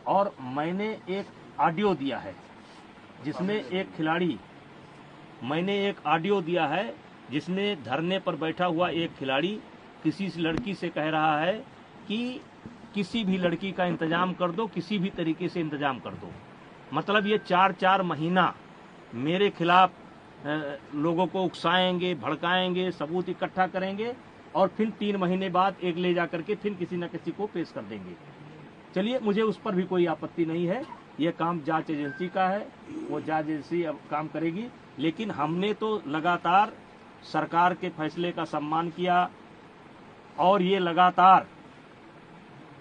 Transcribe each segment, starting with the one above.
और मैंने एक ऑडियो दिया है जिसमें एक खिलाड़ी, मैंने एक ऑडियो दिया है जिसमें धरने पर बैठा हुआ एक खिलाड़ी किसी लड़की से कह रहा है कि किसी भी लड़की का इंतजाम कर दो, किसी भी तरीके से इंतजाम कर दो। मतलब ये 4-4 महीना मेरे खिलाफ लोगों को उकसाएंगे, भड़काएंगे, सबूत इकट्ठा करेंगे और फिर 3 महीने बाद एक ले जा करके फिर किसी न किसी को पेश कर देंगे। चलिए, मुझे उस पर भी कोई आपत्ति नहीं है, ये काम जांच एजेंसी का है, वो जांच एजेंसी अब काम करेगी। लेकिन हमने तो लगातार सरकार के फैसले का सम्मान किया और ये लगातार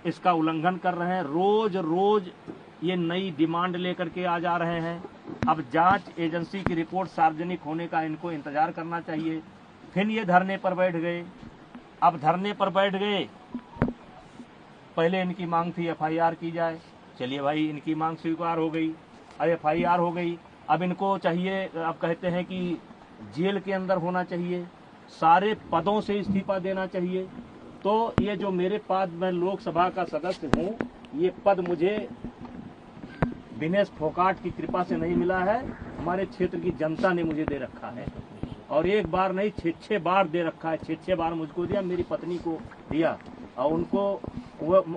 इसका उल्लंघन कर रहे हैं। रोज रोज ये नई डिमांड लेकर के आ जा रहे हैं। अब जांच एजेंसी की रिपोर्ट सार्वजनिक होने का इनको इंतजार करना चाहिए। फिर ये धरने पर बैठ गए। अब धरने पर बैठ गए, पहले इनकी मांग थी एफआईआर की जाए। चलिए भाई, इनकी मांग स्वीकार हो गई, अब एफआईआर हो गई। अब इनको चाहिए, अब कहते हैं कि जेल के अंदर होना चाहिए, सारे पदों से इस्तीफा देना चाहिए। तो ये जो मेरे पास, मैं लोकसभा का सदस्य हूँ, ये पद मुझे दिनेश फोगाट की कृपा से नहीं मिला है, हमारे क्षेत्र की जनता ने मुझे दे रखा है। और एक बार नहीं, 6 बार दे रखा है। 6 बार मुझको दिया, मेरी पत्नी को दिया, और उनको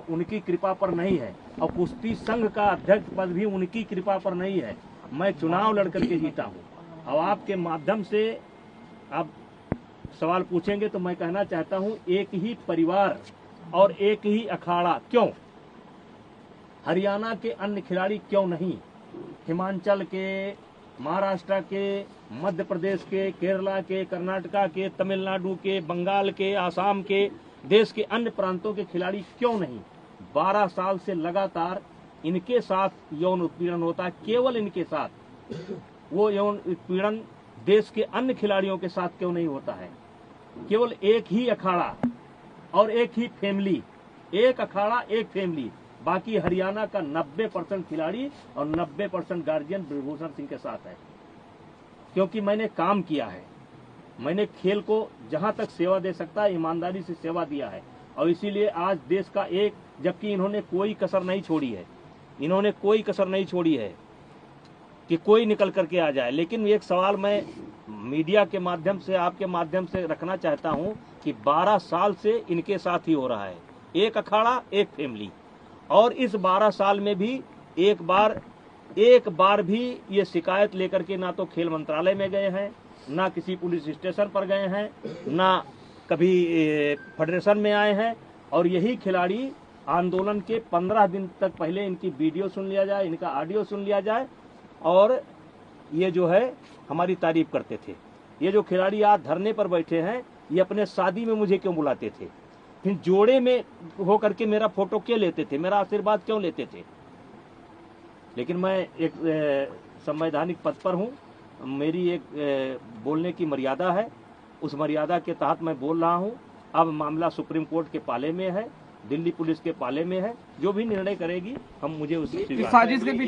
उनकी कृपा पर नहीं है। और कुश्ती संघ का अध्यक्ष पद भी उनकी कृपा पर नहीं है। मैं चुनाव लड़कर के जीता हूँ। अब आपके माध्यम से आप सवाल पूछेंगे तो मैं कहना चाहता हूँ, एक ही परिवार और एक ही अखाड़ा क्यों? हरियाणा के अन्य खिलाड़ी क्यों नहीं? हिमाचल के, महाराष्ट्र के, मध्य प्रदेश के, केरला के, कर्नाटका के, तमिलनाडु के, बंगाल के, आसाम के, देश के अन्य प्रांतों के खिलाड़ी क्यों नहीं? 12 साल से लगातार इनके साथ यौन उत्पीड़न होता है, केवल इनके साथ। वो यौन उत्पीड़न देश के अन्य खिलाड़ियों के साथ क्यों नहीं होता है? केवल एक ही अखाड़ा और एक ही फैमिली, एक अखाड़ा एक फैमिली। बाकी हरियाणा का 90% खिलाड़ी और 90% गार्जियन ब्रजभूषण सिंह के साथ है। क्योंकि मैंने काम किया है, मैंने खेल को जहां तक सेवा दे सकता है ईमानदारी से सेवा दिया है। और इसीलिए आज देश का एक, जबकि इन्होंने कोई कसर नहीं छोड़ी है, इन्होंने कोई कसर नहीं छोड़ी है कि कोई निकल करके आ जाए। लेकिन एक सवाल मैं मीडिया के माध्यम से, आपके माध्यम से रखना चाहता हूं कि 12 साल से इनके साथ ही हो रहा है, एक अखाड़ा एक फैमिली। और इस 12 साल में भी एक बार भी ये शिकायत लेकर के ना तो खेल मंत्रालय में गए हैं, ना किसी पुलिस स्टेशन पर गए हैं, ना कभी फेडरेशन में आए हैं। और यही खिलाड़ी आंदोलन के 15 दिन तक पहले इनकी वीडियो सुन लिया जाए, इनका ऑडियो सुन लिया जाए, और ये जो है हमारी तारीफ करते थे। ये जो खिलाड़ी आज धरने पर बैठे हैं, ये अपने शादी में मुझे क्यों बुलाते थे? फिर जोड़े में होकर के मेरा फोटो क्यों लेते थे? मेरा आशीर्वाद क्यों लेते थे? लेकिन मैं एक संवैधानिक पद पर हूँ, मेरी एक बोलने की मर्यादा है, उस मर्यादा के तहत मैं बोल रहा हूँ। अब मामला सुप्रीम कोर्ट के पाले में है, दिल्ली पुलिस के पाले में है। जो भी निर्णय करेगी हम मुझे उसे